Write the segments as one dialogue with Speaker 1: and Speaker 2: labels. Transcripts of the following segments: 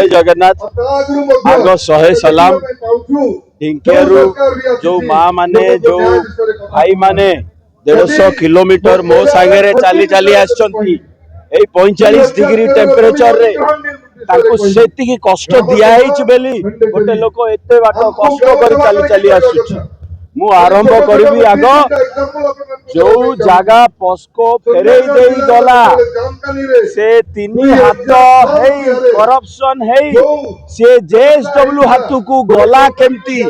Speaker 1: जय जगन्नाथ आग 100 सलाम ढिंकियारू जो माँ माने जो भाई माने 150 किलोमीटर मो सांगे चली चली आसचंती 45 डिग्री टेम्परेचर रे ताको सेति कष्ट दिया गोटे लोक एते बाट कष्ट कर चली चली आसुची मु आरंभ करी आग जो जगह पस्को फेरे दे गला से 3 हाथ है करप्शन है से जेएसडब्ल्यू हाथ को गला केमती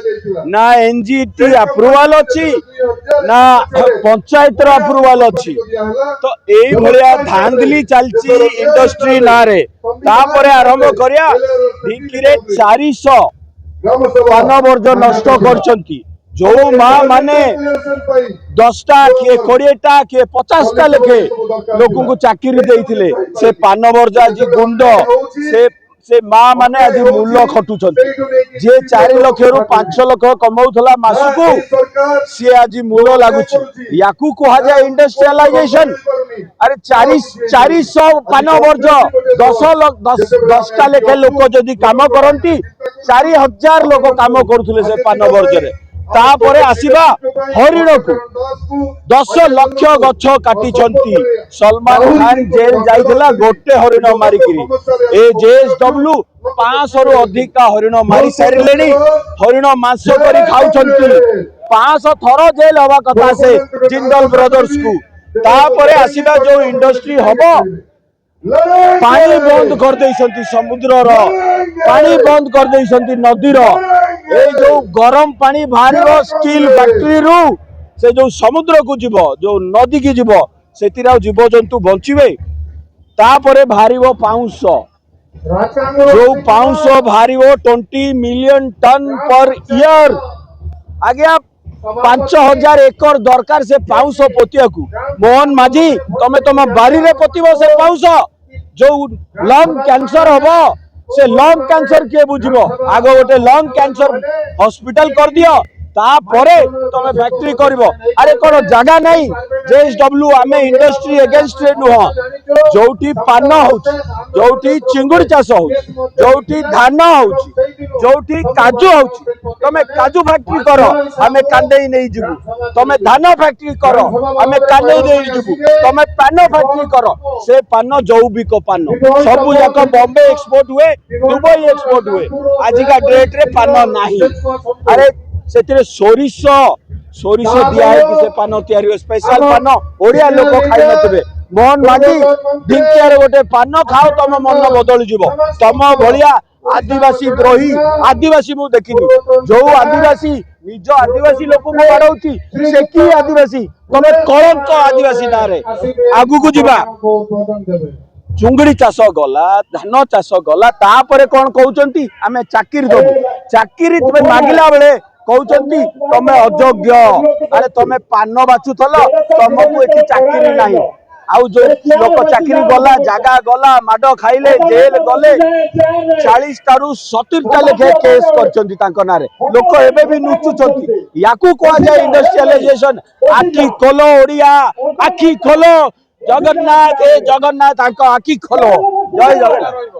Speaker 1: ना एनजीटी अप्रूवल अच्छी ना पंचायत अप्रूवल अच्छी तो यही भाया धांधली चलती इंडस्ट्री ना रे तापर आरंभ करिया ढिंकी रे 400 पान वर्ज नष्ट करचंती जो माँ माने 10टा किए 20टा किए 50टा लेखे लोक को चाकरी देइथिले से पान वर्जा जी गुंड से माँ माने आज मूल्य खटुछन जे 4 लाख रु 5 लाख कमाउथला मासकू से आज मूल्य लागुछि याकू कहा जाय इंडस्ट्रियलाइजेशन अरे 400 पान वर्ज 10टा लेखे लोक जदि काम करंती 4000 लोक काम करुथले से पान वर्ज रे तापरे आसीबा हरिण को 10 लाख गछ काटी सलमान खान जेल जाइथिला गोटे हरिण मारिकी ए जेएसडब्ल्यू 500 रु अधिक हरिण मारी सारे हरिण मांस करी खाउछंती 500 थर जेल हवा कथा से जिंदल ब्रदर्स को तापरे आसीबा जो इंडस्ट्री हबो पानी बंद कर देइसंती समुद्र रो पानी बंद कर देइसंती नदी रो ए जो गरम पानी बाहर स्टील फैक्ट्री रु से जो समुद्र को जीव जो नदी की जीव से जीव जंतु बंचे तापरे बाहर पाउंस जो पाउंस बाहर 20 मिलियन टन पर ईयर आगे 5000 एकर दरकार से पाउंस पोतिया को मोहन माझी तमे तुम बारी रे पोतिबो से पाउंस जो लंग कैंसर हबो से लंग कैंसर किए बुझबो आग गोटे लंग कैंसर हॉस्पिटल कर दियो तापरे तमे फैक्ट्री करबो अरे कोन जगह नहीं जेएसडब्ल्यू आमे इंडस्ट्री अगेंस्ट रे नुह जोठी पान होउची जोठी चिंगुड़ी चाष होउची जोठी धान होउची जोठी काजू होउची तमे काजू फैक्ट्री करो आमे कांदेई नहीं जिबू तमे धान फैक्ट्री करो आमे कांदेई नहीं जिबू तमे पान फैक्ट्री करो से पान जौबिक पान सब जाक बॉम्बे एक्सपोर्ट हुए दुबई एक्सपोर्ट हुए आज का डेट रे पान नाही अरे से सोरिष दिया है कि से पान तैयारी स्पेशल पान ओडिया लोक खाई नथिबे मोहन माझी ढिंकियार गोटे पान खाओ तम मन बदल जीवो तम भलिया आदिवासी द्रोही आदिवासी मु देखिनी जो आदिवासी निज आदिवासी लोक को बाड़ौती से की आदिवासी तमे कलंक आदिवासी ना रे आगु को जीवा चुंगड़ी चाष गला धान चाष गला तापरे कोन कहउचंती आमे चाकरी दबु चाकरी तमे मागिला बेले कहउचंती तमे अयोग्य अरे तमे पान बाचुथल तुमको एठी चाकरी नाही आउ जो लोक चाकरी गला जागा गला माड खाइले जेल गले 40 टारू 70 टा लेखे केस करचंती तांको नारे लोक एबे भी नुचुचंती याकू कोआ जाय इंडस्ट्रियलाइजेशन आखी खोलो ओडिया आखी खोलो जगन्नाथ ए जगन्नाथ तांको आखी खोलो जय जगन्नाथ।